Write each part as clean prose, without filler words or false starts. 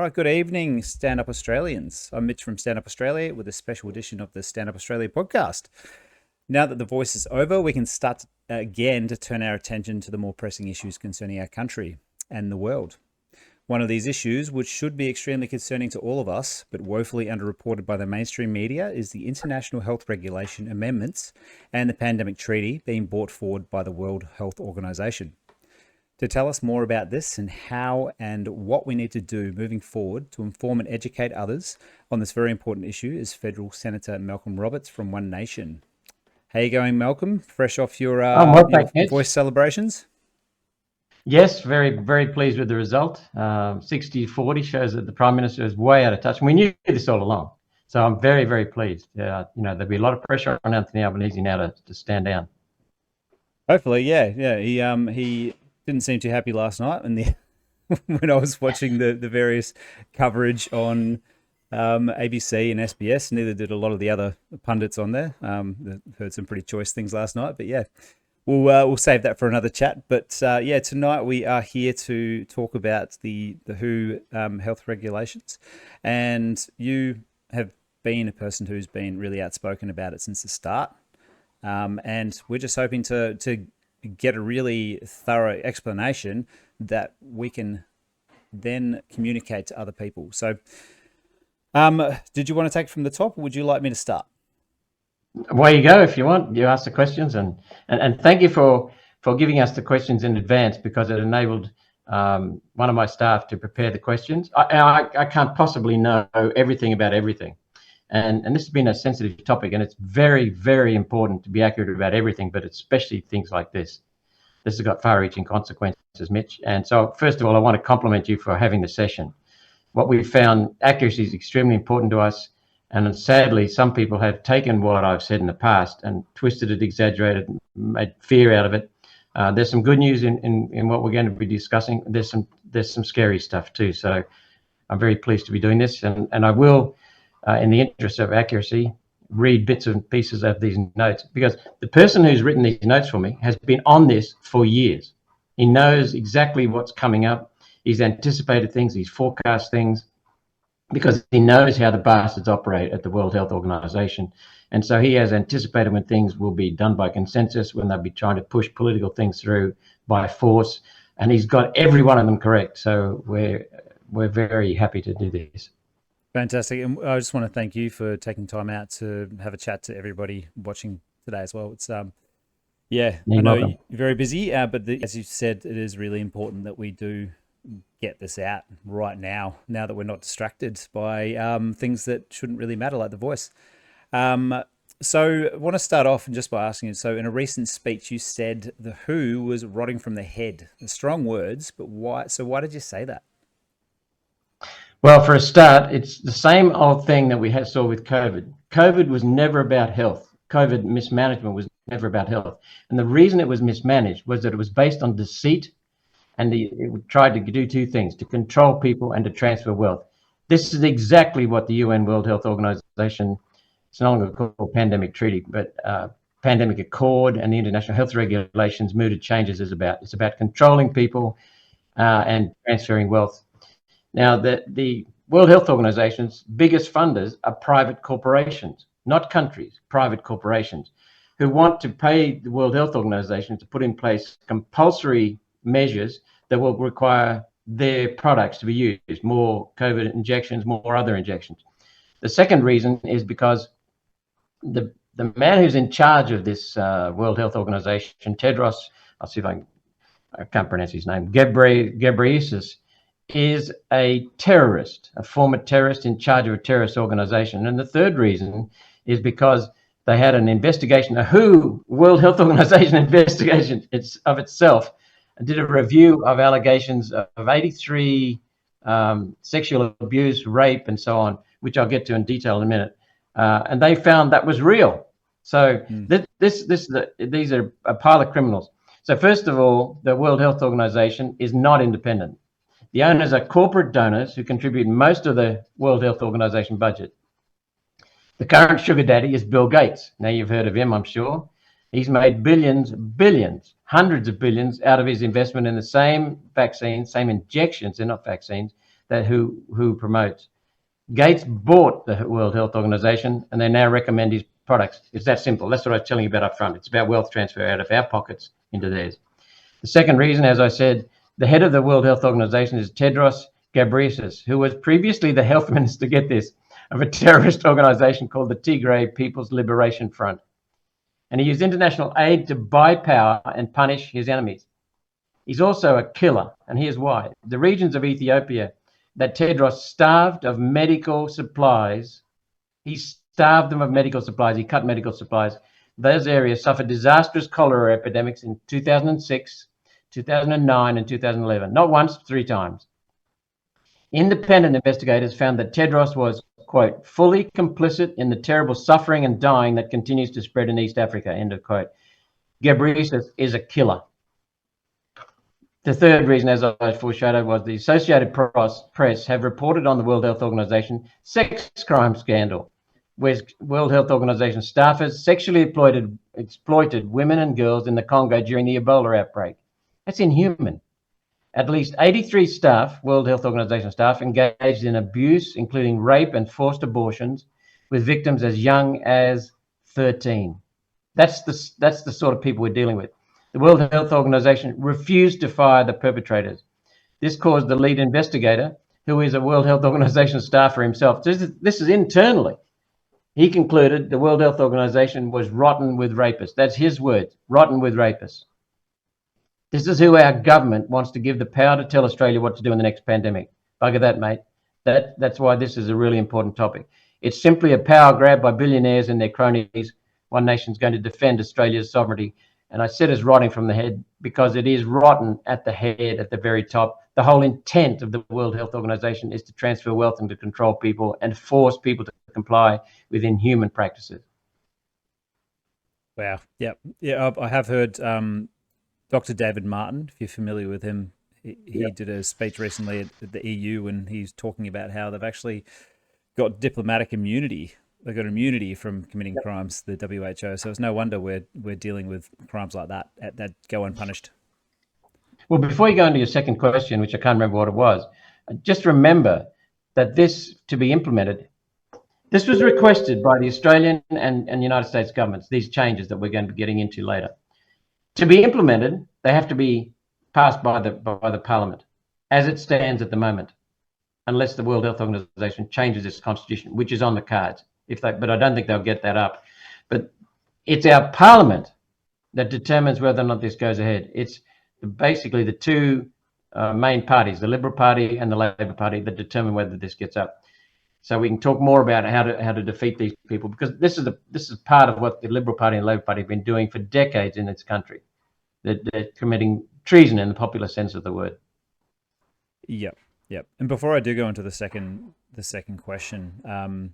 right, good evening, Stand Up Australians. I'm Mitch from Stand Up Australia with a special edition of the Stand Up Australia podcast. Now that the voice is over, we can start again to turn our attention to the more pressing issues concerning our country and the world. One of these issues, which should be extremely concerning to all of us, but woefully underreported by the mainstream media, is the International Health Regulation Amendments and the Pandemic Treaty being brought forward by the World Health Organization. To tell us more about this and how and what we need to do moving forward to inform and educate others on this very important issue is Federal Senator Ieuan Roberts from One Nation. How you going, Malcolm? Fresh off your voice celebrations? Yes, very, very pleased with the result. 60-40 shows that the Prime Minister is way out of touch. And we knew this all along. So I'm very, very pleased. There'll be a lot of pressure on Anthony Albanese now to stand down. Hopefully, yeah. He didn't seem too happy last night when I was watching the various coverage on ABC and SBS. Neither did a lot of the other pundits on there. Heard some pretty choice things last night, but yeah, we'll save that for another chat. But tonight we are here to talk about the WHO health regulations, and you have been a person who's been really outspoken about it since the start, and we're just hoping to get a really thorough explanation that we can then communicate to other people. So did you want to take it from the top, or would you like me to start? Away you go if you want. You ask the questions, and thank you for giving us the questions in advance, because it enabled one of my staff to prepare the questions. I can't possibly know everything about everything. And this has been a sensitive topic, and it's very, very important to be accurate about everything, but especially things like this. This has got far-reaching consequences, Mitch. And so, first of all, I want to compliment you for having the session. What we've found, accuracy is extremely important to us, and sadly, some people have taken what I've said in the past and twisted it, exaggerated, made fear out of it. There's some good news in what we're going to be discussing. There's some scary stuff too. So I'm very pleased to be doing this, and I will, in the interest of accuracy, read bits and pieces of these notes, because the person who's written these notes for me has been on this for years. He knows exactly what's coming up. He's anticipated things, he's forecast things, because he knows how the bastards operate at the World Health Organization. And so he has anticipated when things will be done by consensus, when they'll be trying to push political things through by force, and he's got every one of them correct. So we're very happy to do this. Fantastic. And I just want to thank you for taking time out to have a chat to everybody watching today as well. It's I know you're very busy, but as you said, it is really important that we do get this out right now that we're not distracted by things that shouldn't really matter, like the voice. So I want to start off just by asking you, so in a recent speech you said the WHO was rotting from the head. Strong words, but why? So why did you say that? Well, for a start, it's the same old thing that we saw with COVID. COVID was never about health. COVID mismanagement was never about health. And the reason it was mismanaged was that it was based on deceit, and it tried to do two things: to control people and to transfer wealth. This is exactly what the UN World Health Organization, it's no longer called Pandemic Treaty, but Pandemic Accord and the International Health Regulations mooted changes is about. It's about controlling people and transferring wealth. Now, the World Health Organization's biggest funders are private corporations, not countries, private corporations, who want to pay the World Health Organization to put in place compulsory measures that will require their products to be used, more COVID injections, more other injections. The second reason is because the man who's in charge of this World Health Organization, Tedros, I can't pronounce his name, Ghebreyesus, is a terrorist, a former terrorist in charge of a terrorist organization. And the third reason is because they had an investigation, a WHO, World Health Organization investigation of itself, and did a review of allegations of 83 sexual abuse, rape, and so on, which I'll get to in detail in a minute. And they found that was real. So these are a pile of criminals. So first of all, the World Health Organization is not independent. The owners are corporate donors who contribute most of the World Health Organization budget. The current sugar daddy is Bill Gates. Now, you've heard of him, I'm sure. He's made billions, hundreds of billions out of his investment in the same vaccines, same injections, they're not vaccines, that who promotes. Gates bought the World Health Organization, and they now recommend his products. It's that simple. That's what I was telling you about up front. It's about wealth transfer out of our pockets into theirs. The second reason, as I said, the head of the World Health Organization is Tedros Ghebreyesus, who was previously the health minister, get this, of a terrorist organization called the Tigray People's Liberation Front. And he used international aid to buy power and punish his enemies. He's also a killer, and here's why. The regions of Ethiopia that Tedros starved of medical supplies, he starved them of medical supplies, he cut medical supplies. Those areas suffered disastrous cholera epidemics in 2006, 2009, and 2011. Not once, 3 times. Independent investigators found that Tedros was, quote, fully complicit in the terrible suffering and dying that continues to spread in East Africa, end of quote. Ghebreyesus is a killer. The third reason, as I foreshadowed, was the Associated Press have reported on the World Health Organization sex crime scandal, where World Health Organization staffers sexually exploited women and girls in the Congo during the Ebola outbreak. That's inhuman. At least 83 staff, World Health Organization staff, engaged in abuse, including rape and forced abortions, with victims as young as 13. That's the sort of people we're dealing with. The World Health Organization refused to fire the perpetrators. This caused the lead investigator, who is a World Health Organization staffer himself, this is internally. He concluded the World Health Organization was rotten with rapists. That's his words, rotten with rapists. This is who our government wants to give the power to tell Australia what to do in the next pandemic. Bugger that, mate. That's why this is a really important topic. It's simply a power grab by billionaires and their cronies. One nation's going to defend Australia's sovereignty. And I said it's rotting from the head because it is rotten at the head, at the very top. The whole intent of the World Health Organization is to transfer wealth and to control people and force people to comply with inhuman practices. Wow. Yep. Yeah, I have heard Dr. David Martin, if you're familiar with him. He did a speech recently at the EU, and he's talking about how they've actually got diplomatic immunity. They've got immunity from committing crimes, the WHO. So it's no wonder we're dealing with crimes like that go unpunished. Well, before you go into your second question, which I can't remember what it was, just remember that this, to be implemented, this was requested by the Australian and United States governments, these changes that we're going to be getting into later. To be implemented, they have to be passed by the Parliament, as it stands at the moment, unless the World Health Organization changes its constitution, which is on the cards. But I don't think they'll get that up. But it's our Parliament that determines whether or not this goes ahead. It's basically the two main parties, the Liberal Party and the Labor Party, that determine whether this gets up. So we can talk more about how to defeat these people, because this is part of what the Liberal Party and Labor Party have been doing for decades in this country. They're committing treason in the popular sense of the word. Yep. And before I do go into the second question,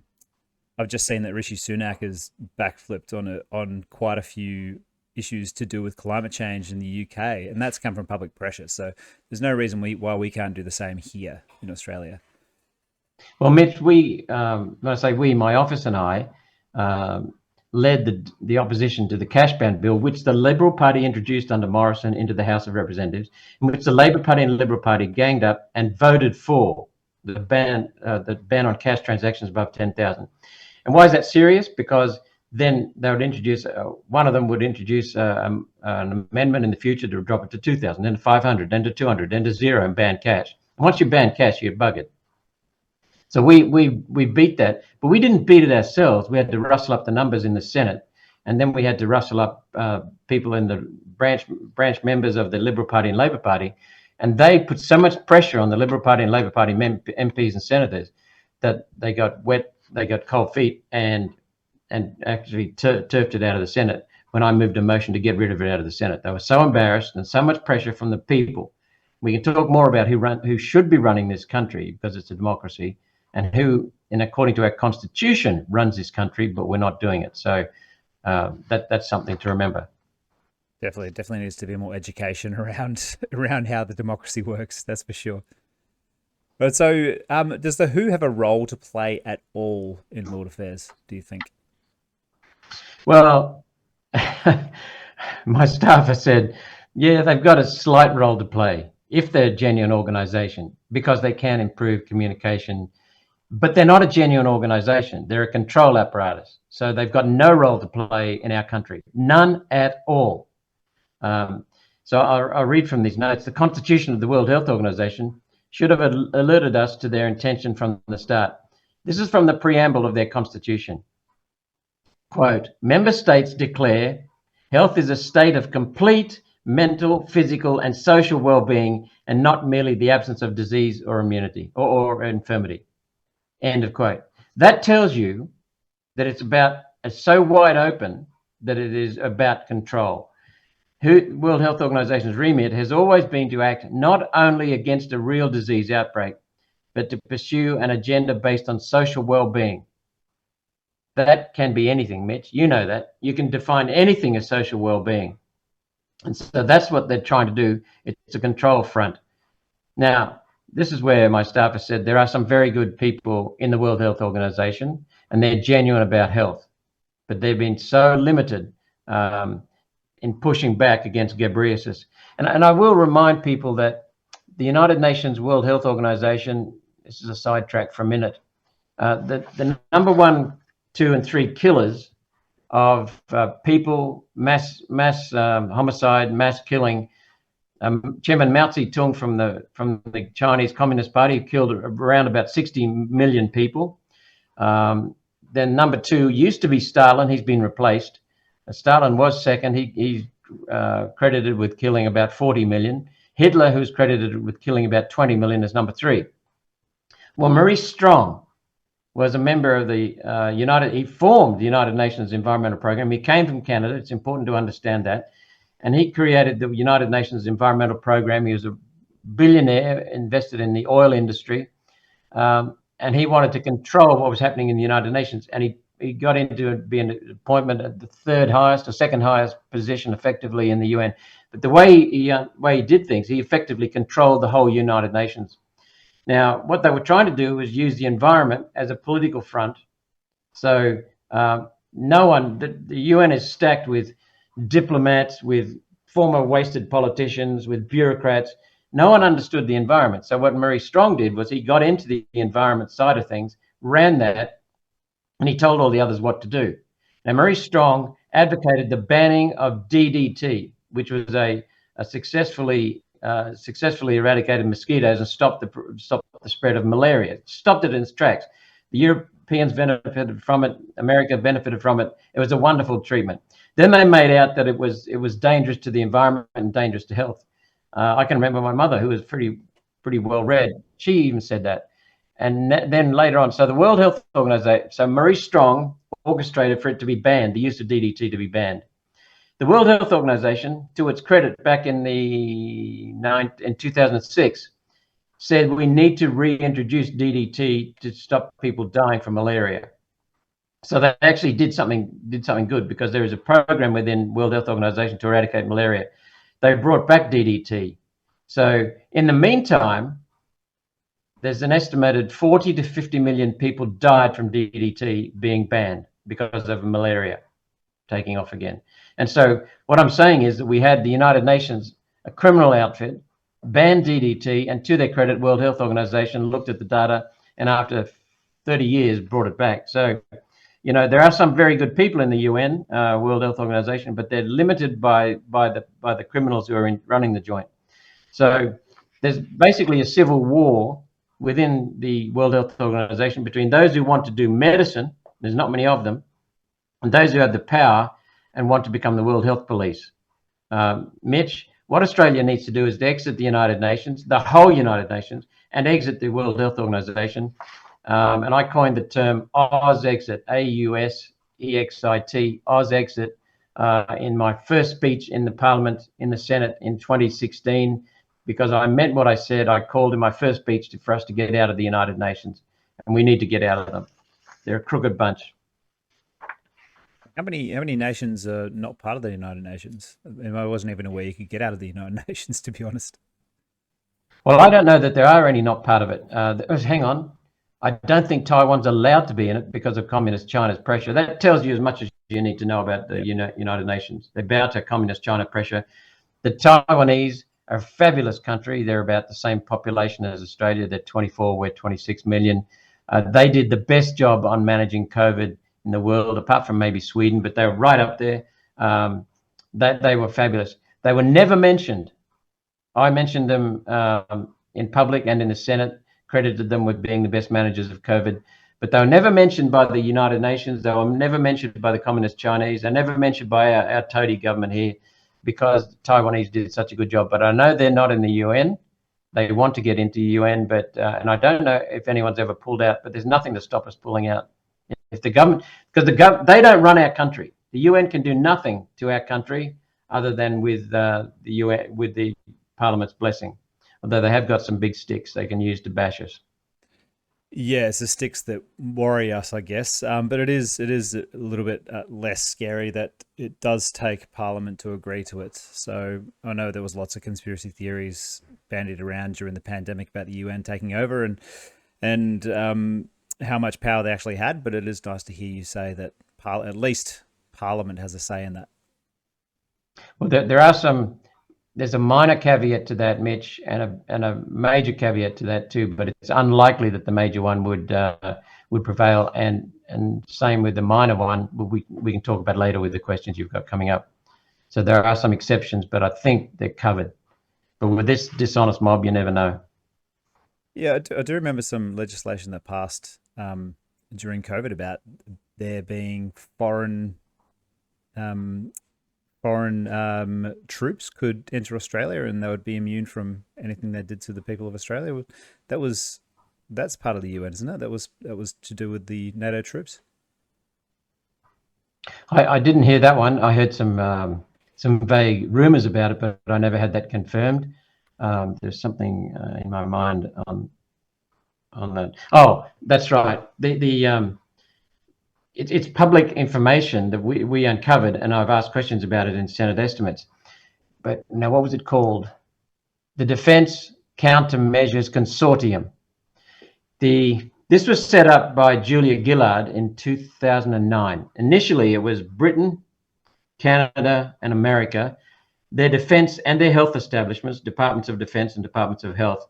I've just seen that Rishi Sunak has backflipped on quite a few issues to do with climate change in the UK, and that's come from public pressure. So there's no reason why we can't do the same here in Australia. Well, Mitch, when I say we, my office and I led the opposition to the cash ban bill, which the Liberal Party introduced under Morrison into the House of Representatives, in which the Labor Party and the Liberal Party ganged up and voted for the ban on cash transactions above 10,000. And why is that serious? Because then they would introduce, one of them would introduce an amendment in the future to drop it to 2,000, then to 500, then to 200, then to 0 and ban cash. And once you ban cash, you're buggered. So we beat that, but we didn't beat it ourselves. We had to rustle up the numbers in the Senate, and then we had to rustle up people in the branch members of the Liberal Party and Labor Party, and they put so much pressure on the Liberal Party and Labor Party MPs and senators that they got wet, they got cold feet, and actually turfed it out of the Senate when I moved a motion to get rid of it out of the Senate. They were so embarrassed and so much pressure from the people. We can talk more about who should be running this country, because it's a democracy, and who, and according to our constitution, runs this country, but we're not doing it. So that's something to remember. Definitely needs to be more education around how the democracy works. That's for sure. But so, does the WHO have a role to play at all in world affairs, do you think? Well, my staff has said, yeah, they've got a slight role to play. if they're a genuine organization, because they can improve communication. But they're not a genuine organization. They're a control apparatus. So they've got no role to play in our country, none at all. So I'll read from these notes. The Constitution of the World Health Organization should have alerted us to their intention from the start. This is from the preamble of their constitution. Quote, member states declare health is a state of complete mental, physical, and social well-being, and not merely the absence of disease or immunity or infirmity. End of quote. That tells you that it's so wide open that it is about control. World Health Organization's remit has always been to act not only against a real disease outbreak, but to pursue an agenda based on social well-being. That can be anything, Mitch. You know that. You can define anything as social well-being. And so that's what they're trying to do. It's a control front. Now, this is where my staff has said there are some very good people in the World Health Organization, and they're genuine about health, but they've been so limited in pushing back against Ghebreyesus. And I will remind people that the United Nations World Health Organization, this is a sidetrack for a minute, the number 1, 2, and 3 killers of people, mass homicide, mass killing. Chairman Mao Zedong from the Chinese Communist Party killed around about 60 million people. Then number 2 used to be Stalin. He's been replaced. Stalin was second. He's credited with killing about 40 million. Hitler, who's credited with killing about 20 million, is number 3. Well, Maurice Strong was a member of the he formed the United Nations Environmental Program. He came from Canada. It's important to understand that. And he created the United Nations Environmental Program. He was a billionaire, invested in the oil industry. And he wanted to control what was happening in the United Nations. And he got into being an appointment at the 3rd highest or 2nd highest position effectively in the UN. But the way he did things, he effectively controlled the whole United Nations. Now, what they were trying to do was use the environment as a political front. So the UN is stacked with diplomats, with former wasted politicians, with bureaucrats. No one understood the environment. So what Maurice Strong did was he got into the environment side of things, ran that, and he told all the others what to do. Now, Maurice Strong advocated the banning of DDT, which was a successfully eradicated mosquitoes and stopped the spread of malaria. Stopped it in its tracks. The Europeans benefited from it. America benefited from it. It was a wonderful treatment. Then they made out that it was dangerous to the environment and dangerous to health. I can remember my mother, who was pretty well read. She even said that. And then later on, so the World Health Organization, so Maurice Strong orchestrated for it to be banned, the use of DDT to be banned. The World Health Organization, to its credit, back in 2006, said we need to reintroduce DDT to stop people dying from malaria. So they actually did something good, because there is a program within World Health Organization to eradicate malaria. They brought back DDT. So in the meantime, there's an estimated 40 to 50 million people died from DDT being banned because of malaria taking off again. And so what I'm saying is that we had the United Nations, a criminal outfit, banned DDT, and to their credit, World Health Organization looked at the data and after 30 years brought it back. So, you know, there are some very good people in the UN, World Health Organization, but they're limited by the criminals who are running the joint. So there's basically a civil war within the World Health Organization between those who want to do medicine, there's not many of them, and those who have the power and want to become the World Health Police. Mitch, what Australia needs to do is to exit the United Nations, the whole United Nations, and exit the World Health Organization. And I coined the term AusExit, AUSEXIT, AusExit, in my first speech in the Parliament, in the Senate in 2016, because I meant what I said. I called in my first speech for us to get out of the United Nations, and we need to get out of them. They're a crooked bunch. How many nations are not part of the United Nations? I wasn't even aware you could get out of the United Nations, to be honest. Well, I don't know that there are any not part of it. Hang on. I don't think Taiwan's allowed to be in it because of Communist China's pressure. That tells you as much as you need to know about the United Nations. They bow to Communist China pressure. The Taiwanese are a fabulous country. They're about the same population as Australia. They're 24, we're 26 million. They did the best job on managing COVID in the world, apart from maybe Sweden, but they were right up there. They were fabulous. They were never mentioned. I mentioned them in public and in the Senate, credited them with being the best managers of COVID, but they were never mentioned by the United Nations. They were never mentioned by the Communist Chinese. They're never mentioned by our toady government here, because the Taiwanese did such a good job. But I know they're not in the UN. They want to get into the UN, but and I don't know if anyone's ever pulled out, but there's nothing to stop us pulling out. If the government, because they don't run our country. The UN can do nothing to our country other than with the UN, with the Parliament's blessing. Although they have got some big sticks they can use to bash us. Yeah, it's the sticks that worry us, I guess. But it is a little bit less scary that it does take Parliament to agree to it. So I know there was lots of conspiracy theories bandied around during the pandemic about the UN taking over and how much power they actually had. But it is nice to hear you say that at least Parliament has a say in that. Well, there are some. There's a minor caveat to that, Mitch, and a major caveat to that too. But it's unlikely that the major one would prevail, and same with the minor one. We can talk about later with the questions you've got coming up. So there are some exceptions, but I think they're covered. But with this dishonest mob, you never know. Yeah, I do remember some legislation that passed during COVID about there being um, foreign troops could enter Australia and they would be immune from anything they did to the people of Australia. That was that's part of the UN, isn't it? That was to do with the NATO troops. I didn't hear that one. I heard some vague rumours about it, but I never had that confirmed. There's something in my mind on that. Oh, that's right. It's public information that we uncovered, and I've asked questions about it in Senate estimates. But now, what was it called? The Defence Countermeasures Consortium. This was set up by Julia Gillard in 2009. Initially, it was Britain, Canada, and America. Their defence and their health establishments, Departments of Defence and Departments of Health,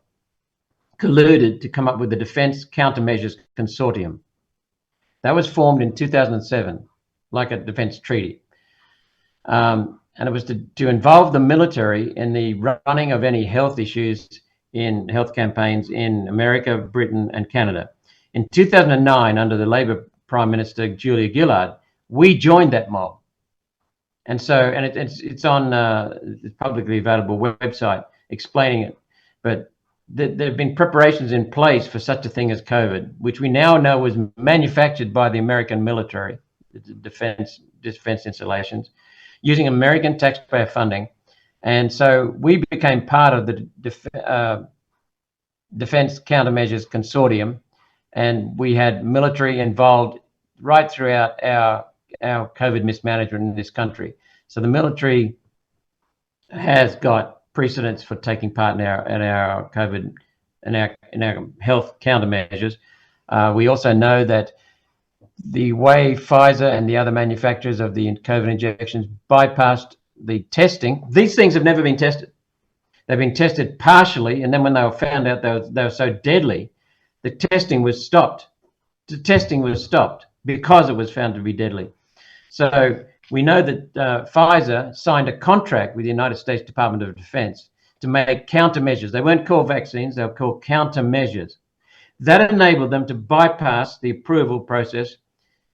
colluded to come up with the Defence Countermeasures Consortium. That was formed in 2007, like a defence treaty. And it was to involve the military in the running of any health issues in health campaigns in America, Britain, and Canada. In 2009, under the Labor Prime Minister Julia Gillard, we joined that mob. And so, and it's on the publicly available website explaining it. But there have been preparations in place for such a thing as COVID, which we now know was manufactured by the American military, the defense installations, using American taxpayer funding. And so we became part of the Defence Countermeasures Consortium, and we had military involved right throughout our COVID mismanagement in this country. So the military has got precedence for taking part in our COVID and our health countermeasures. We also know that the way Pfizer and the other manufacturers of the COVID injections bypassed the testing, these things have never been tested. They've been tested partially, and then when they were found out they were so deadly, the testing was stopped. The testing was stopped because it was found to be deadly. So we know that Pfizer signed a contract with the United States Department of Defense to make countermeasures. They weren't called vaccines, they were called countermeasures. That enabled them to bypass the approval process,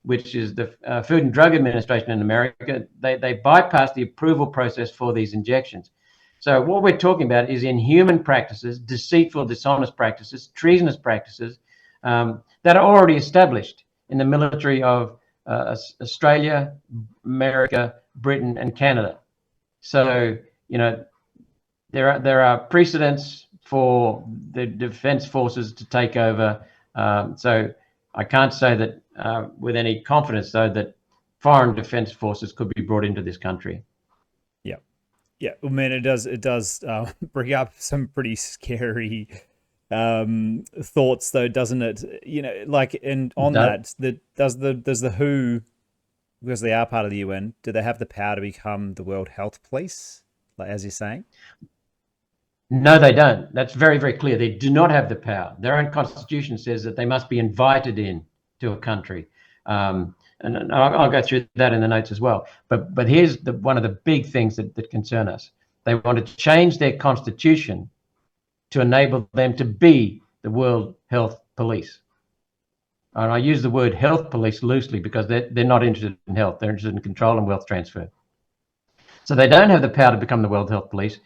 which is the Food and Drug Administration in America. They bypassed the approval process for these injections. So what we're talking about is inhuman practices, deceitful, dishonest practices, treasonous practices that are already established in the military of Australia, America, Britain, and Canada. So, you know, there are precedents for the defence forces to take over. So I can't say that with any confidence, though, that foreign defence forces could be brought into this country. Yeah, yeah. I mean, it does bring up some pretty scary thoughts, though, doesn't it? You know, like, and on that, does the WHO, because they are part of the UN, do they have the power to become the World Health Police, like as you're saying? No, they don't. That's very, very clear. They do not have the power. Their own constitution says that they must be invited in to a country. And I'll go through that in the notes as well. But here's one of the big things that concern us. They want to change their constitution to enable them to be the World Health Police. And I use the word health police loosely because they're not interested in health. They're interested in control and wealth transfer. So they don't have the power to become the World Health Police.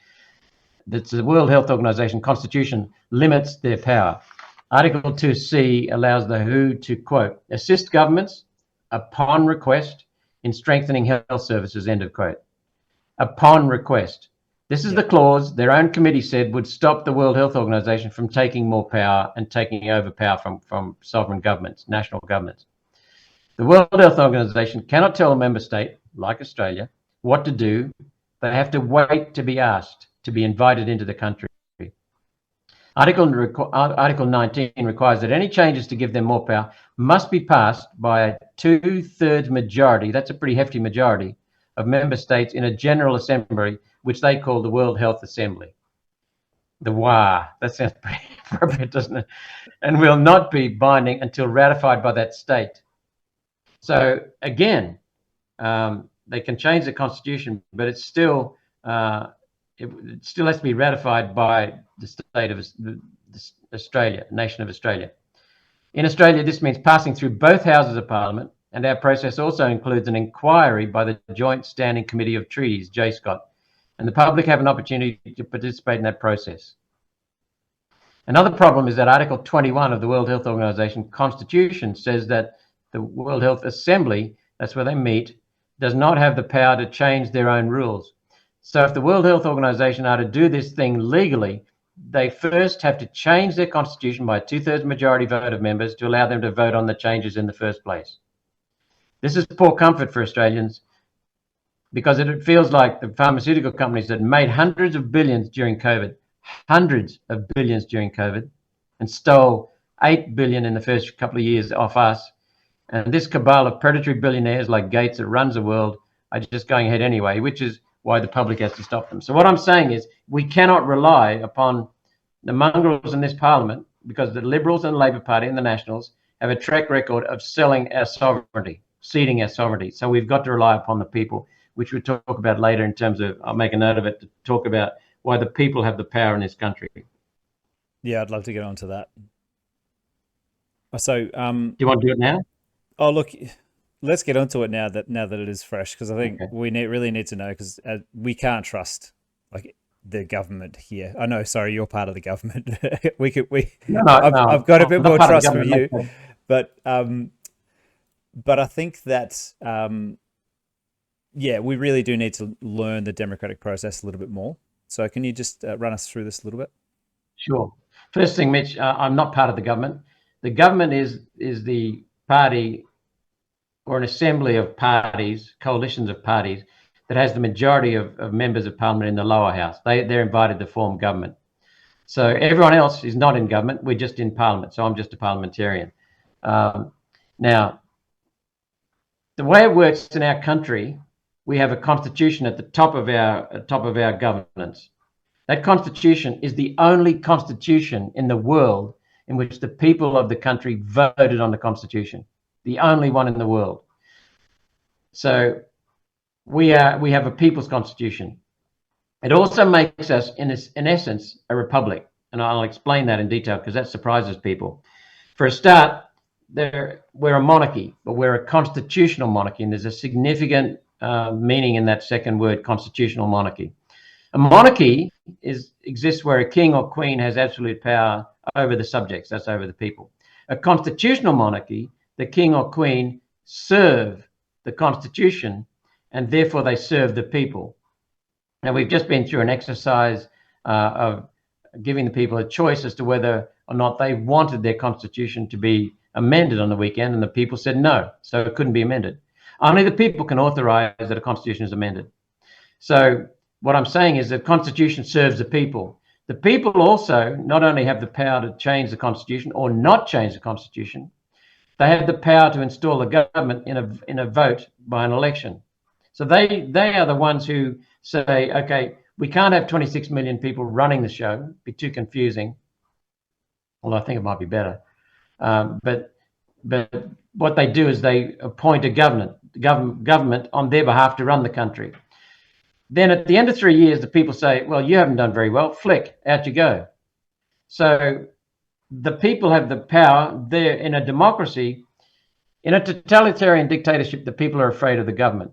That's the World Health Organization constitution limits their power. Article 2C allows the WHO to, quote, assist governments upon request in strengthening health services, end of quote. Upon request. This is the clause their own committee said would stop the World Health Organization from taking more power and taking over power from sovereign governments, national governments. The World Health Organization cannot tell a member state, like Australia, what to do. They have to wait to be asked, to be invited into the country. Article 19 requires that any changes to give them more power must be passed by a 2/3 majority, that's a pretty hefty majority, of member states in a General Assembly, which they call the World Health Assembly. The WA, that sounds pretty appropriate, doesn't it? And will not be binding until ratified by that state. So again, they can change the constitution, but it's still it still has to be ratified by the state of Australia, nation of Australia. In Australia, this means passing through both houses of Parliament, and our process also includes an inquiry by the Joint Standing Committee of Treaties, JSCOT, and the public have an opportunity to participate in that process. Another problem is that Article 21 of the World Health Organization Constitution says that the World Health Assembly, that's where they meet, does not have the power to change their own rules. So if the World Health Organization are to do this thing legally, they first have to change their constitution by a 2/3 majority vote of members to allow them to vote on the changes in the first place. This is poor comfort for Australians because it feels like the pharmaceutical companies that made hundreds of billions during COVID, and stole 8 billion in the first couple of years off us. And this cabal of predatory billionaires like Gates that runs the world are just going ahead anyway, which is why the public has to stop them. So what I'm saying is we cannot rely upon the mongrels in this parliament because the Liberals and the Labor Party and the Nationals have a track record of selling our sovereignty, ceding our sovereignty. So we've got to rely upon the people, which we'll talk about later in terms of, I'll make a note of it to talk about why the people have the power in this country. Yeah, I'd love to get onto that. So, do you want to do it now? Oh, look, let's get onto it now that it is fresh, because I think we really need to know, because we can't trust like the government here. I know, sorry, you're part of the government. I've got a bit more trust from you, but I think that we really do need to learn the democratic process a little bit more. So can you just run us through this a little bit? Sure. First thing, Mitch, I'm not part of the government. The government is the party or an assembly of parties, coalitions of parties, that has the majority of members of parliament in the lower house. They're invited to form government. So everyone else is not in government. We're just in parliament. So I'm just a parliamentarian. Now, the way it works in our country, we have a constitution at the top of our governance. That constitution is the only constitution in the world in which the people of the country voted on the constitution. The only one in the world. So we have a people's constitution. It also makes us, in essence, a republic. And I'll explain that in detail because that surprises people. For a start, we're a monarchy, but we're a constitutional monarchy. And there's a significant meaning in that second word, constitutional monarchy. A monarchy exists where a king or queen has absolute power over the subjects, that's over the people. A constitutional monarchy, the king or queen serve the constitution and therefore they serve the people. Now, we've just been through an exercise of giving the people a choice as to whether or not they wanted their constitution to be amended on the weekend, and the people said no, so it couldn't be amended. Only the people can authorize that a constitution is amended. So what I'm saying is that the constitution serves the people. The people also not only have the power to change the constitution or not change the constitution, they have the power to install a government in a vote by an election. So they are the ones who say, okay, we can't have 26 million people running the show. It'd be too confusing. Well, I think it might be better. But what they do is they appoint a government on their behalf to run the country. Then at the end of 3 years, the people say, well, you haven't done very well. Flick, out you go. So the people have the power. They're in a democracy. In a totalitarian dictatorship, the people are afraid of the government.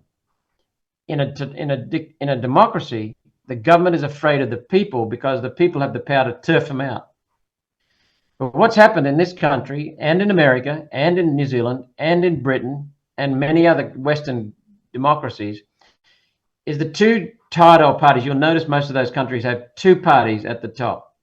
In a democracy, the government is afraid of the people because the people have the power to turf them out. But what's happened in this country and in America and in New Zealand and in Britain and many other Western democracies is the two tidal parties. You'll notice most of those countries have two parties at the top.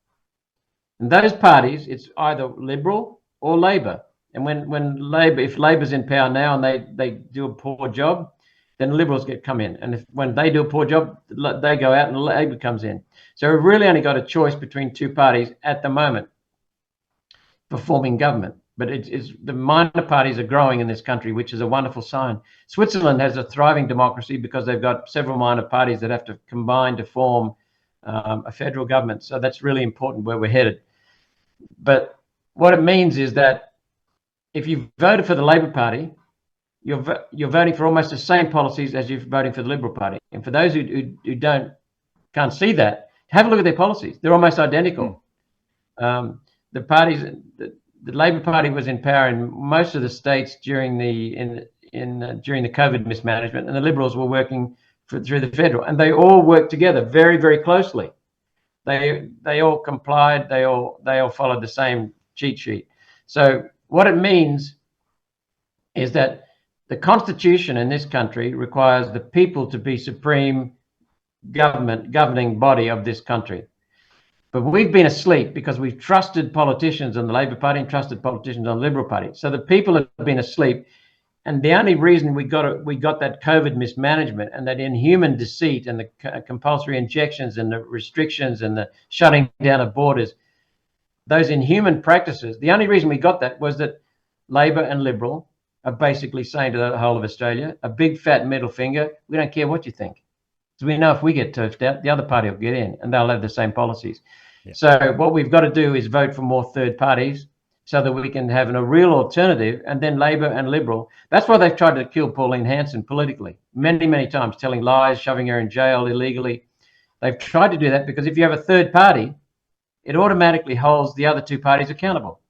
And those parties, it's either Liberal or Labor. And if Labor's in power now and they do a poor job, then Liberals come in. And when they do a poor job, they go out and Labor comes in. So we've really only got a choice between two parties at the moment for forming government. But it's the minor parties are growing in this country, which is a wonderful sign. Switzerland has a thriving democracy because they've got several minor parties that have to combine to form a federal government. So that's really important where we're headed. But what it means is that if you voted for the Labor Party, you're voting for almost the same policies as you're voting for the Liberal Party. And for those who can't see that, have a look at their policies. They're almost identical. The parties, the Labor Party was in power in most of the states during the COVID mismanagement, and the Liberals were working through the federal, and they all worked together very, very closely. They all complied. They all followed the same cheat sheet. So what it means is that the Constitution in this country requires the people to be supreme governing body of this country. But we've been asleep because we've trusted politicians on the Labor Party and trusted politicians on the Liberal Party. So the people have been asleep. And the only reason we got that COVID mismanagement and that inhuman deceit and the compulsory injections and the restrictions and the shutting down of borders, those inhuman practices, the only reason we got that was that Labor and Liberal are basically saying to the whole of Australia, a big fat middle finger, we don't care what you think. Because we know if we get turfed out, the other party will get in and they'll have the same policies. Yeah. So what we've got to do is vote for more third parties so that we can have a real alternative, and then Labor and Liberal. That's why they've tried to kill Pauline Hanson politically, many, many times, telling lies, shoving her in jail illegally. They've tried to do that because if you have a third party, it automatically holds the other two parties accountable.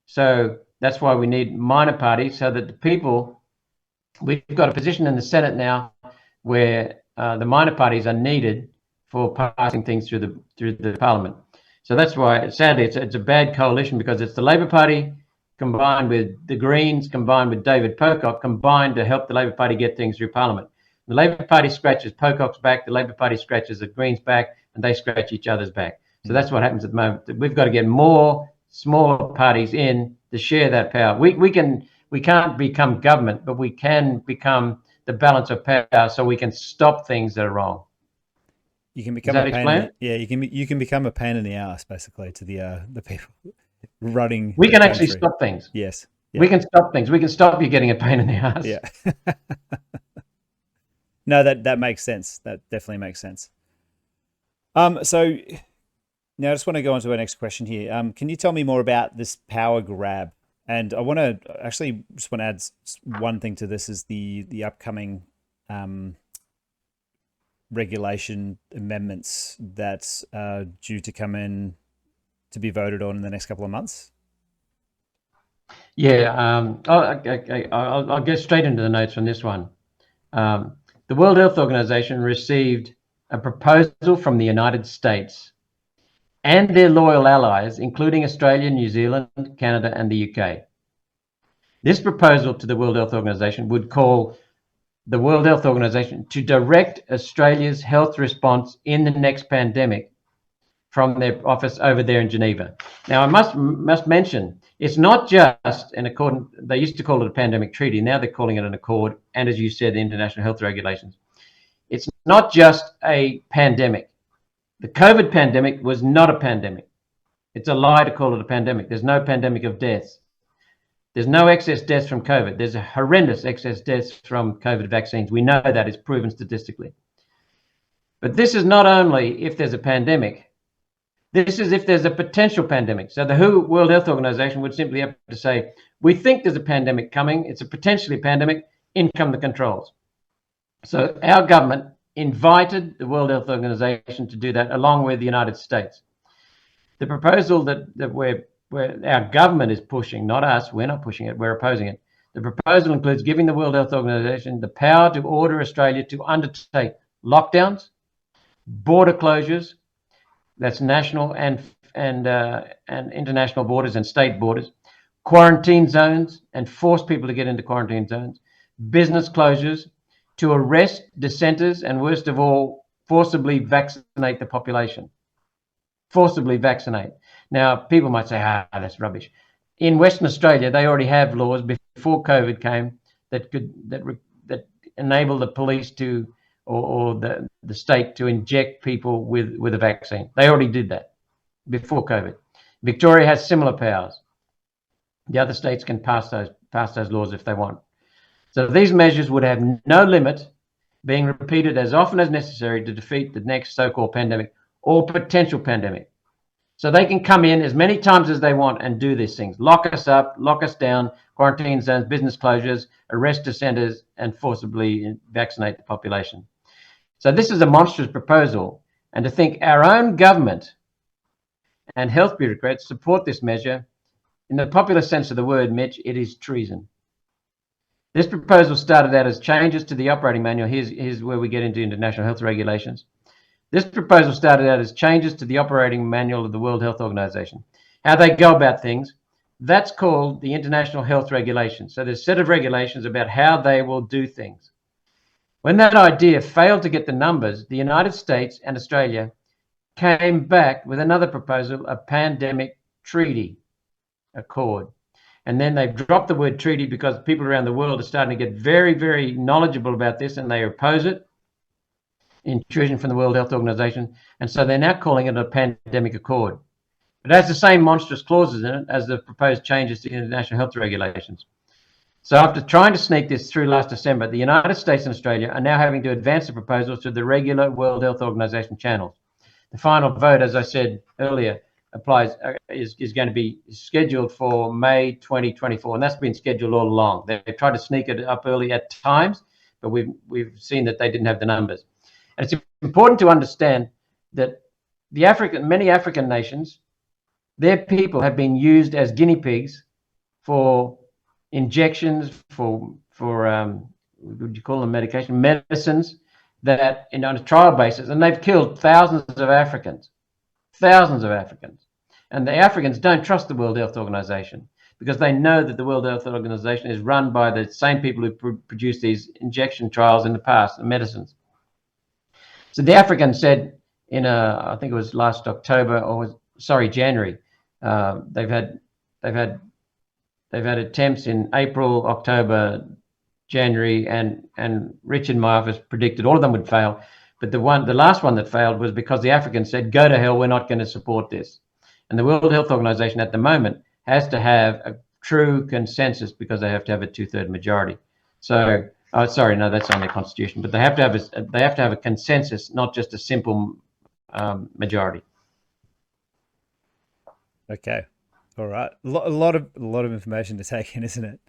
So that's why we need minor parties so that the people, we've got a position in the Senate now where the minor parties are needed for passing things through the Parliament. So that's why, sadly, it's a bad coalition because it's the Labor Party combined with the Greens, combined with David Pocock, combined to help the Labor Party get things through Parliament. The Labor Party scratches Pocock's back, the Labor Party scratches the Greens' back, and they scratch each other's back. So that's what happens at the moment. We've got to get more smaller parties in to share that power. We can't become government, but we can become the balance of power so we can stop things that are wrong. You can become a pain. You can become a pain in the ass, basically, to the people running. We can actually stop things. Yes, we can stop things. We can stop you getting a pain in the ass. Yeah. No, that makes sense. That definitely makes sense. So now I just want to go on to our next question here. Can you tell me more about this power grab? And I want to actually just want to add one thing to this is the upcoming regulation amendments that are due to come in to be voted on in the next couple of months? Yeah, I'll get straight into the notes on this one. The World Health Organization received a proposal from the United States and their loyal allies, including Australia, New Zealand, Canada, and the UK. This proposal to the World Health Organization would call the World Health Organization to direct Australia's health response in the next pandemic from their office over there in Geneva. Now, I must mention, it's not just an accord. They used to call it a pandemic treaty. Now they're calling it an accord. And as you said, the international health regulations. It's not just a pandemic. The COVID pandemic was not a pandemic. It's a lie to call it a pandemic. There's no pandemic of deaths. There's no excess deaths from COVID. There's a horrendous excess deaths from COVID vaccines. We know that is proven statistically. But this is not only if there's a pandemic. This is if there's a potential pandemic. So the WHO, World Health Organization, would simply have to say, we think there's a pandemic coming. It's a potentially pandemic. In come the controls. So our government invited the World Health Organization to do that, along with the United States. The proposal that where our government is pushing, not us, we're not pushing it, we're opposing it. The proposal includes giving the World Health Organization the power to order Australia to undertake lockdowns, border closures, that's national and international borders and state borders, quarantine zones and force people to get into quarantine zones, business closures, to arrest dissenters, and worst of all, forcibly vaccinate the population. Forcibly vaccinate. Now, people might say, that's rubbish. In Western Australia, they already have laws before COVID came that enable the police to, or the state to inject people with a vaccine. They already did that before COVID. Victoria has similar powers. The other states can pass those laws if they want. So these measures would have no limit, being repeated as often as necessary to defeat the next so-called pandemic or potential pandemic. So they can come in as many times as they want and do these things. Lock us up, lock us down, quarantine zones, business closures, arrest dissenters, and forcibly vaccinate the population. So this is a monstrous proposal. And to think our own government and health bureaucrats support this measure, in the popular sense of the word, Mitch, it is treason. This proposal started out as changes to the operating manual. Here's where we get into international health regulations. This proposal started out as changes to the operating manual of the World Health Organization. How they go about things, that's called the International Health Regulations. So there's a set of regulations about how they will do things. When that idea failed to get the numbers, the United States and Australia came back with another proposal, a pandemic treaty accord. And then they've dropped the word treaty because people around the world are starting to get very, very knowledgeable about this, and they oppose it. Intrusion from the World Health Organization. And so they're now calling it a pandemic accord. It has the same monstrous clauses in it as the proposed changes to international health regulations. So after trying to sneak this through last December, the United States and Australia are now having to advance the proposals to the regular World Health Organization channels. The final vote, as I said earlier, is going to be scheduled for May 2024, and that's been scheduled all along. They've tried to sneak it up early at times, but we've seen that they didn't have the numbers. And it's important to understand that many African nations, their people have been used as guinea pigs for injections, for would you call them medicines that on a trial basis, and they've killed thousands of Africans. And the Africans don't trust the World Health Organization because they know that the World Health Organization is run by the same people who produced these injection trials in the past, the medicines. So the Africans said I think it was last October, January, they've had attempts in April, October, January, and Richard Meyer has predicted all of them would fail. But the last one that failed was because the Africans said, go to hell, we're not going to support this. And the World Health Organization at the moment has to have a true consensus because they have to have a 2/3 majority. So, sorry, no, that's on their constitution, but they have to have a consensus, not just a simple majority. Okay. All right. A lot of information to take in, isn't it?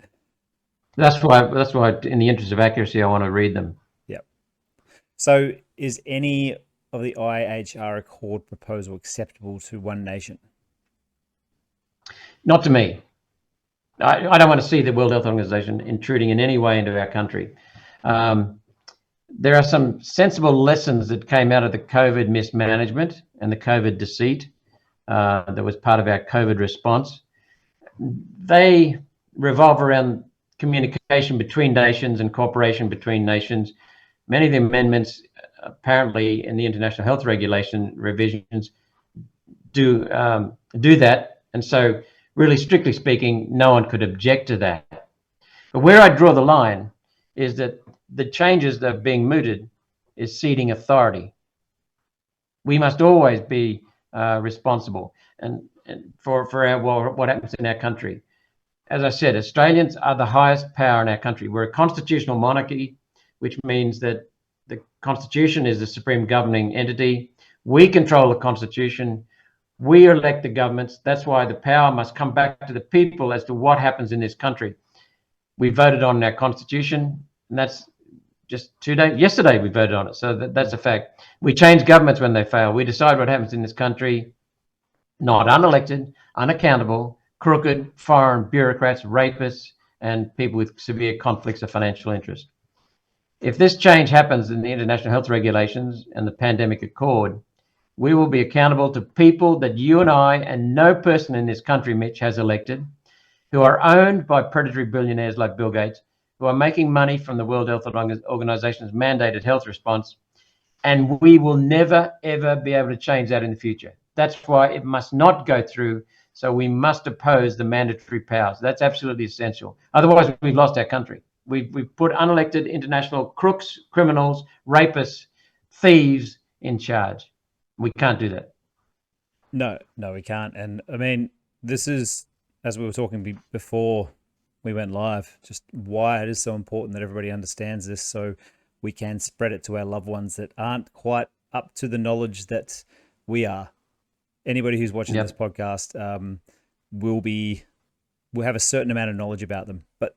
That's why in the interest of accuracy, I want to read them. Yep. So is any of the IHR Accord proposal acceptable to one nation? Not to me. I don't want to see the World Health Organization intruding in any way into our country. There are some sensible lessons that came out of the COVID mismanagement and the COVID deceit that was part of our COVID response. They revolve around communication between nations and cooperation between nations. Many of the amendments apparently in the international health regulation revisions do that. And so really, strictly speaking, no one could object to that. But where I draw the line is that the changes that are being mooted is ceding authority. We must always be responsible and for what happens in our country. As I said, Australians are the highest power in our country. We're a constitutional monarchy, which means that the Constitution is the supreme governing entity. We control the Constitution. We elect the governments. That's why the power must come back to the people as to what happens in this country. We voted on our Constitution, and that's just yesterday we voted on it. So that's a fact. We change governments when they fail. We decide what happens in this country, not unelected, unaccountable, crooked, foreign bureaucrats, rapists, and people with severe conflicts of financial interest. If this change happens in the international health regulations and the pandemic accord, we will be accountable to people that you and I and no person in this country, Mitch, has elected, who are owned by predatory billionaires like Bill Gates, who are making money from the World Health Organization's mandated health response. And we will never, ever be able to change that in the future. That's why it must not go through. So we must oppose the mandatory powers. That's absolutely essential. Otherwise, we've lost our country. We've put unelected international crooks, criminals, rapists, thieves in charge. We can't do that. No, we can't. And I mean, this is, as we were talking before we went live, just why it is so important that everybody understands this, so we can spread it to our loved ones that aren't quite up to the knowledge that we are. Anybody who's watching this podcast will have a certain amount of knowledge about them. But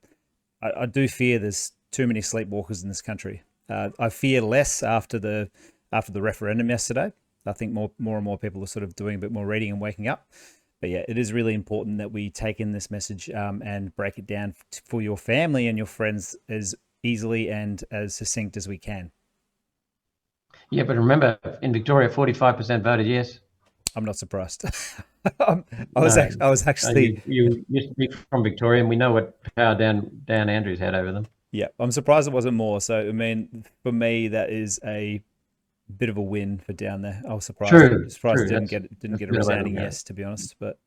I do fear there's too many sleepwalkers in this country. I fear less after the referendum yesterday. I think more and more people are sort of doing a bit more reading and waking up. But yeah, it is really important that we take in this message and break it down for your family and your friends as easily and as succinct as we can. Yeah, but remember, in Victoria, 45% voted yes. I'm not surprised. I was actually. You used to be from Victoria, and we know what power Dan Andrews had over them. Yeah, I'm surprised it wasn't more. So I mean, for me, that is a bit of a win for down there. I was surprised. True. It didn't get a resounding yes, to be honest. But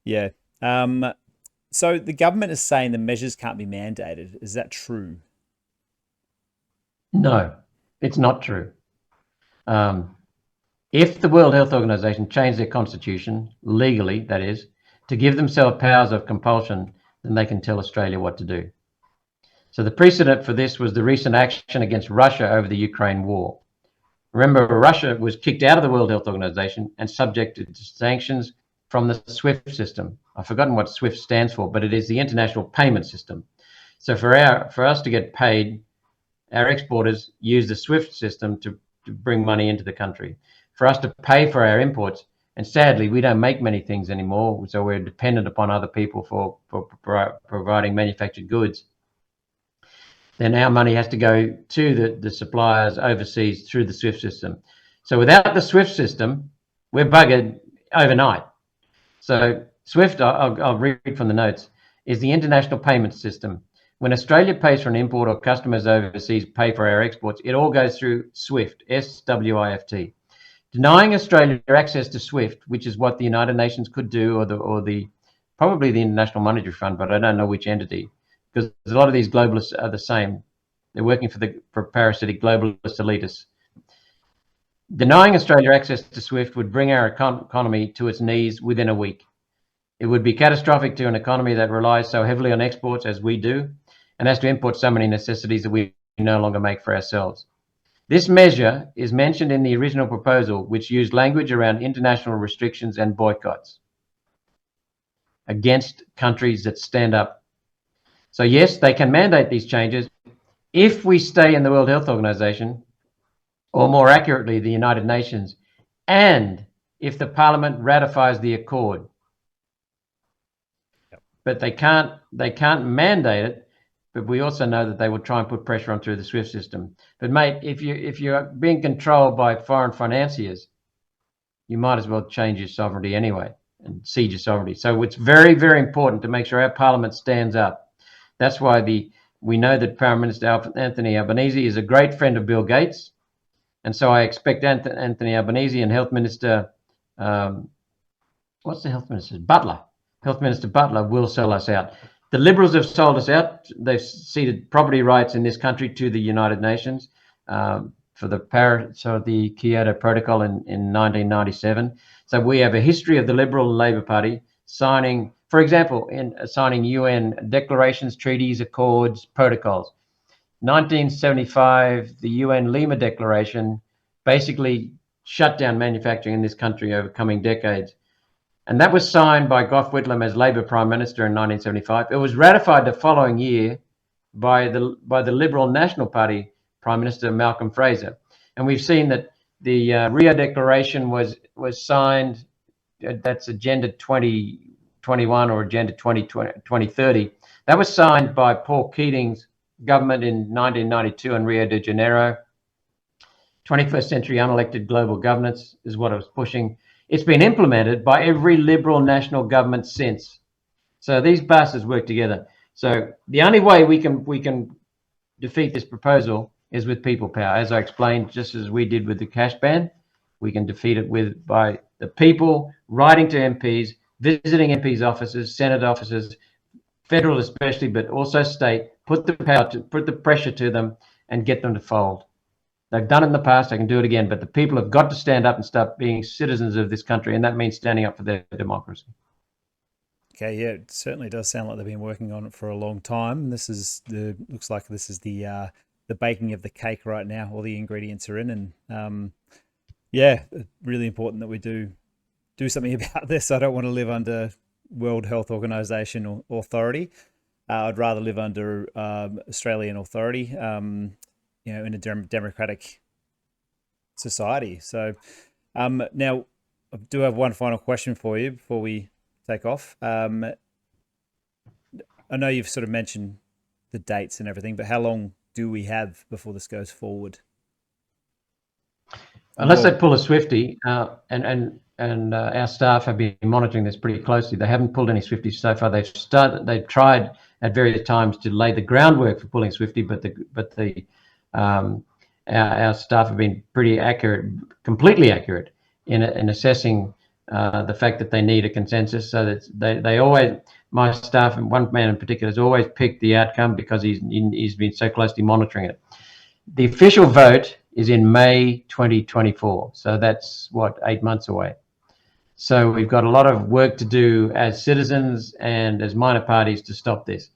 yeah. So the government is saying the measures can't be mandated. Is that true? No, it's not true. If the World Health Organization changed their constitution, legally, that is, to give themselves powers of compulsion, then they can tell Australia what to do. So the precedent for this was the recent action against Russia over the Ukraine war. Remember, Russia was kicked out of the World Health Organization and subjected to sanctions from the SWIFT system. I've forgotten what SWIFT stands for, but it is the international payment system. So for us to get paid, our exporters use the SWIFT system to bring money into the country. For us to pay for our imports, and sadly, we don't make many things anymore, so we're dependent upon other people for providing manufactured goods. Then our money has to go to the suppliers overseas through the SWIFT system. So without the SWIFT system, we're buggered overnight. So SWIFT, I'll read from the notes, is the international payment system. When Australia pays for an import or customers overseas pay for our exports, it all goes through SWIFT, SWIFT. Denying Australia access to SWIFT, which is what the United Nations could do, or probably the International Monetary Fund, but I don't know which entity, because a lot of these globalists are the same. They're working for parasitic globalist elitists. Denying Australia access to SWIFT would bring our economy to its knees within a week. It would be catastrophic to an economy that relies so heavily on exports as we do, and has to import so many necessities that we no longer make for ourselves. This measure is mentioned in the original proposal, which used language around international restrictions and boycotts against countries that stand up. So yes, they can mandate these changes if we stay in the World Health Organization, or more accurately, the United Nations, and if the Parliament ratifies the accord. But they can't mandate it. But we also know that they will try and put pressure on through the SWIFT system. But mate, if you're being controlled by foreign financiers, you might as well change your sovereignty anyway and cede your sovereignty. So it's very, very important to make sure our Parliament stands up. That's why we know that Prime Minister Anthony Albanese is a great friend of Bill Gates, and so I expect Anthony Albanese and Health Minister, what's the Health Minister? Butler. Health Minister Butler will sell us out. The Liberals have sold us out. They've ceded property rights in this country to the United Nations for the Kyoto Protocol in 1997. So we have a history of the Liberal and Labor Party signing, for example, signing UN declarations, treaties, accords, protocols. 1975, the UN Lima Declaration basically shut down manufacturing in this country over coming decades. And that was signed by Gough Whitlam as Labor Prime Minister in 1975. It was ratified the following year by the Liberal National Party Prime Minister Malcolm Fraser. And we've seen that the Rio Declaration was signed. That's Agenda 2021 or Agenda 2030. That was signed by Paul Keating's government in 1992 in Rio de Janeiro. 21st century unelected global governance is what it was pushing. It's been implemented by every Liberal national government since. So these bastards work together. So the only way we can defeat this proposal is with people power. As I explained, just as we did with the cash ban, we can defeat it by the people writing to MPs, visiting MPs' offices, Senate offices, federal especially, but also state, put the pressure to them and get them to fold. They've done it in the past, they can do it again, but the people have got to stand up and start being citizens of this country, and that means standing up for their democracy. Okay, yeah, it certainly does sound like they've been working on it for a long time. Looks like this is the baking of the cake right now. All the ingredients are in, and yeah, really important that we do something about this. I don't want to live under World Health Organization or authority. I'd rather live under Australian authority. In a democratic society. So now I do have one final question for you before we take off. I know you've sort of mentioned the dates and everything, but how long do we have before this goes forward? Unless they pull a Swifty, and our staff have been monitoring this pretty closely. They haven't pulled any Swifties so far. They've tried at various times to lay the groundwork for pulling Swifty, but our staff have been pretty accurate, completely accurate in assessing the fact that they need a consensus. So that they always, my staff, and one man in particular, has always picked the outcome because he's been so closely monitoring it. The official vote is in May 2024, so that's 8 months away. So we've got a lot of work to do as citizens and as minor parties to stop this.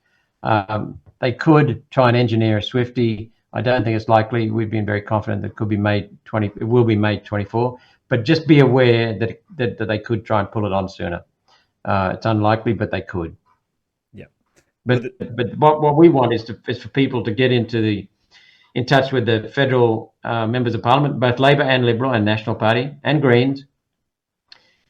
They could try and engineer a Swifty. I don't think it's likely. We've been very confident that it will be May 24, but just be aware that they could try and pull it on sooner. It's unlikely, but they could. Yeah. But what we want is for people to get in touch with the federal members of parliament, both Labor and Liberal and National Party and Greens,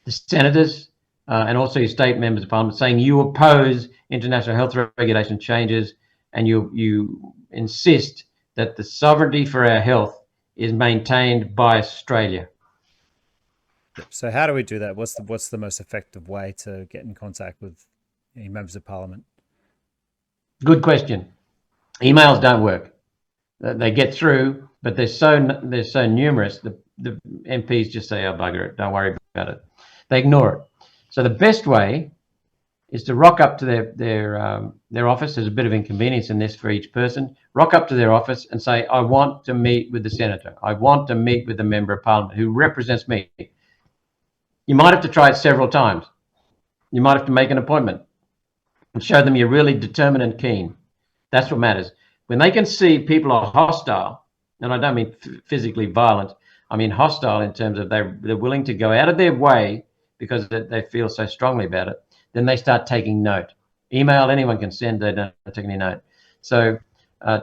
the senators, and also your state members of parliament, saying you oppose international health regulation changes and you insist that the sovereignty for our health is maintained by Australia. So how do we do that? What's the most effective way to get in contact with any members of parliament? Good question. Emails don't work. They get through, but they're so numerous. The MPs just say, "Oh, bugger it, don't worry about it." They ignore it. So the best way is to rock up to their office. There's a bit of inconvenience in this for each person. Rock up to their office and say, "I want to meet with the senator. I want to meet with the member of parliament who represents me." You might have to try it several times. You might have to make an appointment and show them you're really determined and keen. That's what matters. When they can see people are hostile, and I don't mean physically violent, I mean hostile in terms of they're willing to go out of their way because they feel so strongly about it, then they start taking note. Email, anyone can send, they don't take any note. So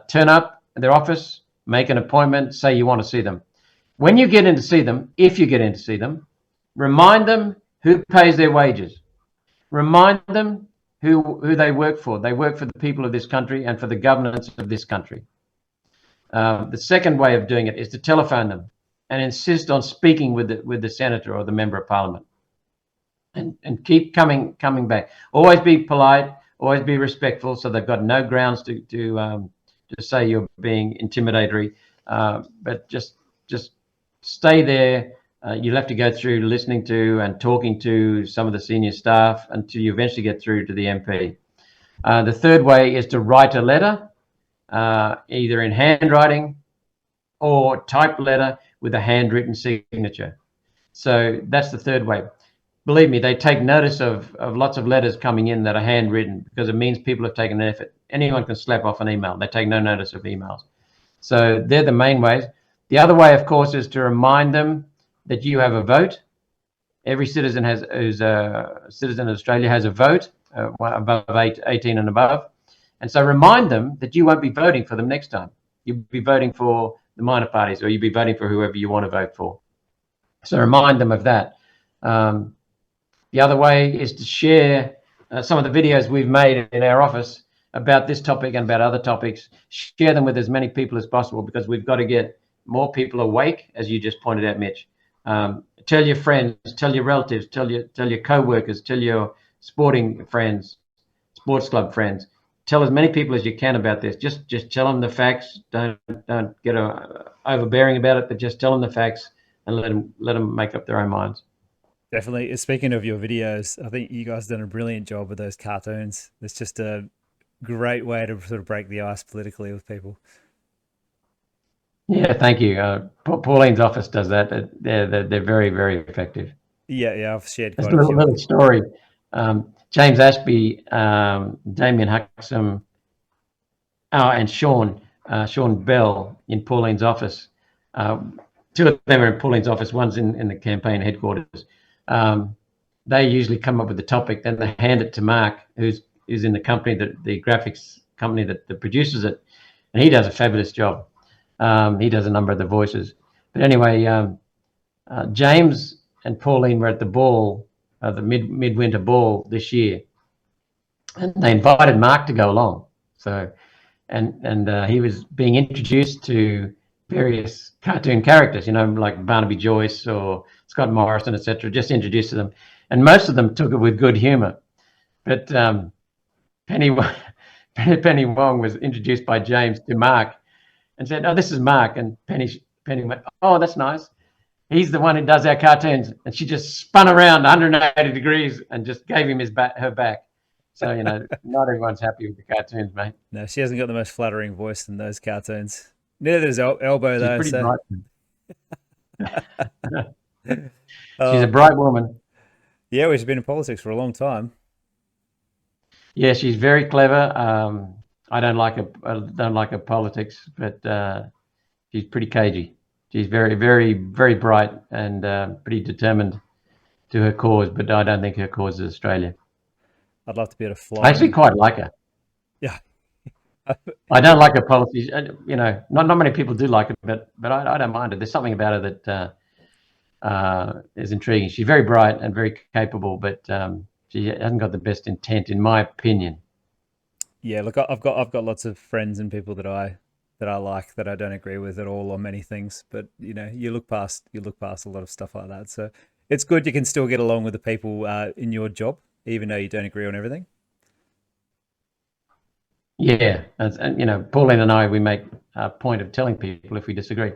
turn up at their office, make an appointment, say you want to see them. When you get in to see them, if you get in to see them, remind them who pays their wages. Remind them who they work for. They work for the people of this country and for the governance of this country. The second way of doing it is to telephone them and insist on speaking with the senator or the member of parliament. And keep coming back. Always be polite, always be respectful, so they've got no grounds to say you're being intimidatory. But just stay there. You'll have to go through listening to and talking to some of the senior staff until you eventually get through to the MP. The third way is to write a letter, either in handwriting or typed letter with a handwritten signature. So that's the third way. believe me, they take notice of lots of letters coming in that are handwritten because it means people have taken an effort. Anyone can slap off an email. They take no notice of emails. So they're the main ways. The other way, of course, is to remind them that you have a vote. Every citizen who's a citizen of Australia has a vote, above 18 and above. And so remind them that you won't be voting for them next time. You'll be voting for the minor parties, or you'll be voting for whoever you want to vote for. So remind them of that. The other way is to share some of the videos we've made in our office about this topic and about other topics. Share them with as many people as possible, because we've got to get more people awake, as you just pointed out, Mitch. Tell your friends, tell your relatives, tell your co-workers, tell your sporting friends, sports club friends. Tell as many people as you can about this. Just tell them the facts. Don't get overbearing about it, but just tell them the facts and let them make up their own minds. Definitely. Speaking of your videos, I think you guys done a brilliant job with those cartoons. It's just a great way to sort of break the ice politically with people. Yeah, thank you. Pauline's office does that. They're very, very effective. Yeah, yeah, I've shared There's quite a a little, few of little them. story. James Ashby, Damien Huxham, and Sean Bell in Pauline's office. Two of them are in Pauline's office. One's in the campaign headquarters. They usually come up with the topic, then they hand it to Mark, who's in the company, the graphics company that produces it, and he does a fabulous job. He does a number of the voices. But anyway, James and Pauline were at the ball, the midwinter ball this year, and they invited Mark to go along. So, and he was being introduced to various cartoon characters, like Barnaby Joyce or Scott Morrison, etc. Just introduced to them, and most of them took it with good humour. But Penny Penny Wong was introduced by James to Mark and said, "Oh, this is Mark." And Penny went, "Oh, that's nice. He's the one who does our cartoons." And she just spun around 180 degrees and just gave him her back. So, not everyone's happy with the cartoons, mate. No, she hasn't got the most flattering voice in those cartoons. Neither does Elbow She's though. pretty So, bright. She's a oh bright woman. yeah, well, she's been in politics for a long time. Yeah, she's very clever. I don't like her politics, but she's pretty cagey. She's very, very, very bright and pretty determined to her cause, but I don't think her cause is Australia. I'd love to be able to I fly actually and quite like her. yeah, I don't like her policies. Not many people do like her, but I don't mind her. There's something about her that is intriguing. She's very bright and very capable, but she hasn't got the best intent, in my opinion. yeah. Look, I've got lots of friends and people that I like that I don't agree with at all on many things. But you look past a lot of stuff like that. So it's good you can still get along with the people in your job, even though you don't agree on everything. Yeah, and Pauline and I, we make a point of telling people if we disagree.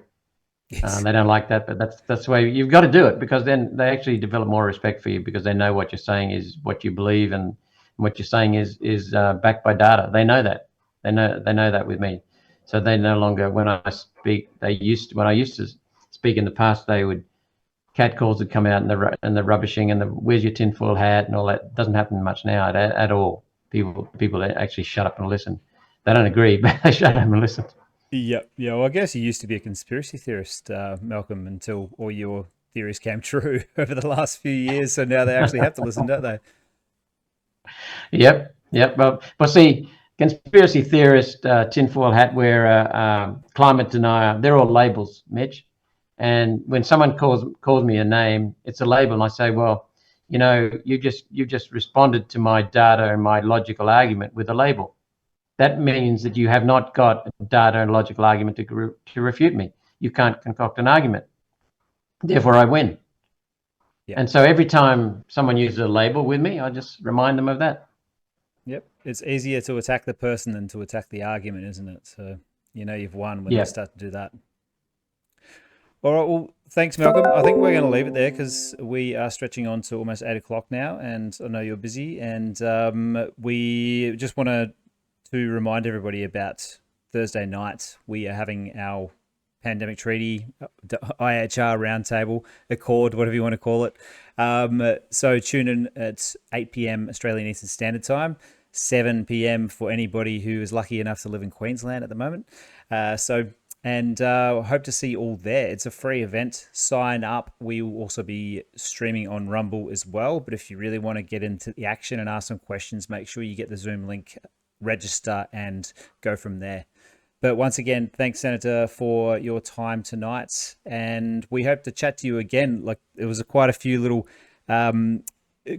Yes. They don't like that, but that's the way you've got to do it, because then they actually develop more respect for you, because they know what you're saying is what you believe, and what you're saying is backed by data. They know that. They know that with me, so they no longer, when I speak, when I used to speak in the past, they would, catcalls would come out, and the rubbishing and the "where's your tinfoil hat" and all that. Doesn't happen much now at all. People actually shut up and listen. They don't agree, but they shut up and listen. Yeah, yeah. Well, I guess you used to be a conspiracy theorist, Malcolm, until all your theories came true over the last few years. So now they actually have to listen, don't they? Yep, yep. Well, see, conspiracy theorist, tinfoil hat wearer, climate denier, they're all labels, Mitch. And when someone calls me a name, it's a label, and I say, well, you just responded to my data and my logical argument with a label. That means that you have not got data and logical argument to refute me. You can't concoct an argument. Therefore, I win. Yeah. And so every time someone uses a label with me, I just remind them of that. Yep. It's easier to attack the person than to attack the argument, isn't it? So you've won when they Yeah. start to do that. All right. Well, thanks, Malcolm. I think we're going to leave it there because we are stretching on to almost 8 o'clock now, and I know you're busy. And we just want to remind everybody about Thursday night. We are having our pandemic treaty, IHR roundtable, Accord, whatever you want to call it. So tune in at 8 p.m. Australian Eastern Standard Time, 7 p.m. for anybody who is lucky enough to live in Queensland at the moment. Hope to see you all there. It's a free event. Sign up. We will also be streaming on Rumble as well. But if you really want to get into the action and ask some questions, make sure you get the Zoom link, register, and go from there. But once again, thanks, Senator, for your time tonight. And we hope to chat to you again. Like, there was quite a few little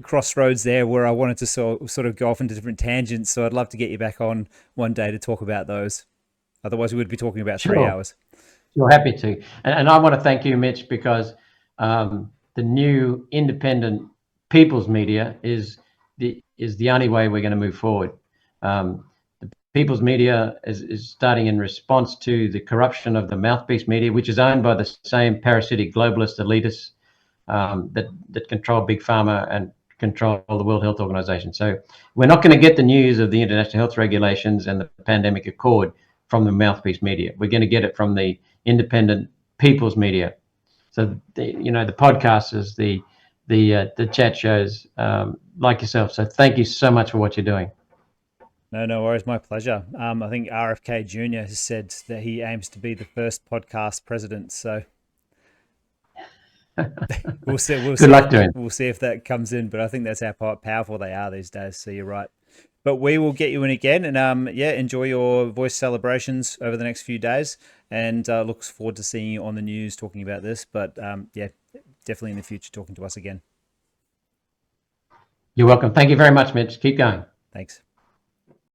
crossroads there where I wanted to sort of go off into different tangents. So I'd love to get you back on one day to talk about those. Otherwise, we would be talking about 3 hours. You're happy to. And I want to thank you, Mitch, because the new independent people's media is the only way we're going to move forward. The people's media is starting in response to the corruption of the mouthpiece media, which is owned by the same parasitic globalist elitists that control Big Pharma and control the World Health Organization. So we're not going to get the news of the international health regulations and the pandemic accord from the mouthpiece media. We're going to get it from the independent people's media. So the podcasters, the chat shows like yourself. So thank you so much for what you're doing. No worries. My pleasure. I think RFK Jr. has said that he aims to be the first podcast president. So we'll see. Good luck doing. We'll see if that comes in. But I think that's how powerful they are these days. So you're right. But we will get you in again, and enjoy your voice celebrations over the next few days, and looks forward to seeing you on the news talking about this. But definitely in the future talking to us again. You're welcome. Thank you very much, Mitch. Keep going. Thanks.